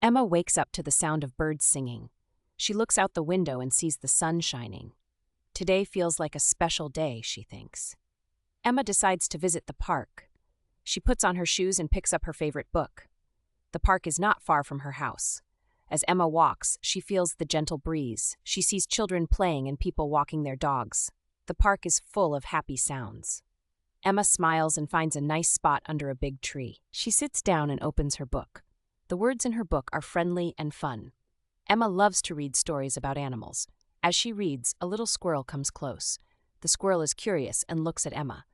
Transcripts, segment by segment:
Emma wakes up to the sound of birds singing. She looks out the window and sees the sun shining. Today feels like a special day, she thinks. Emma decides to visit the park. She puts on her shoes and picks up her favorite book. The park is not far from her house. As Emma walks, she feels the gentle breeze. She sees children playing and people walking their dogs. The park is full of happy sounds. Emma smiles and finds a nice spot under a big tree. She sits down and opens her book. The words in her book are friendly and fun. Emma loves to read stories about animals. As she reads, a little squirrel comes close. The squirrel is curious and looks at Emma.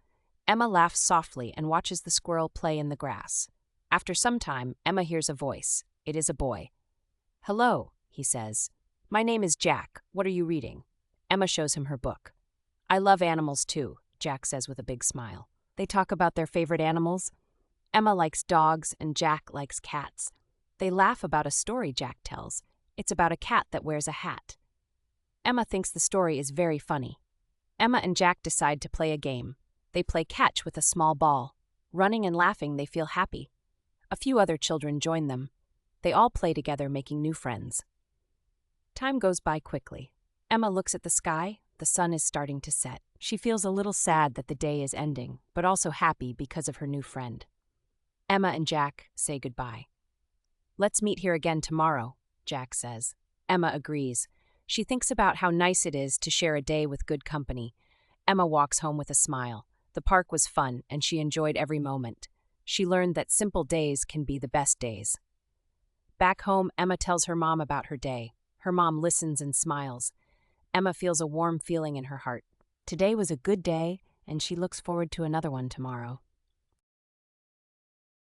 Emma laughs softly and watches the squirrel play in the grass. After some time, Emma hears a voice. It is a boy. "Hello," he says. "My name is Jack. What are you reading?" Emma shows him her book. "I love animals too," Jack says with a big smile. They talk about their favorite animals. Emma likes dogs and Jack likes cats. They laugh about a story Jack tells. It's about a cat that wears a hat. Emma thinks the story is very funny. Emma and Jack decide to play a game. They play catch with a small ball. Running and laughing, they feel happy. A few other children join them. They all play together, making new friends. Time goes by quickly. Emma looks at the sky. The sun is starting to set. She feels a little sad that the day is ending, but also happy because of her new friend. Emma and Jack say goodbye. "Let's meet here again tomorrow," Jack says. Emma agrees. She thinks about how nice it is to share a day with good company. Emma walks home with a smile. The park was fun, and she enjoyed every moment. She learned that simple days can be the best days. Back home, Emma tells her mom about her day. Her mom listens and smiles. Emma feels a warm feeling in her heart. Today was a good day, and she looks forward to another one tomorrow.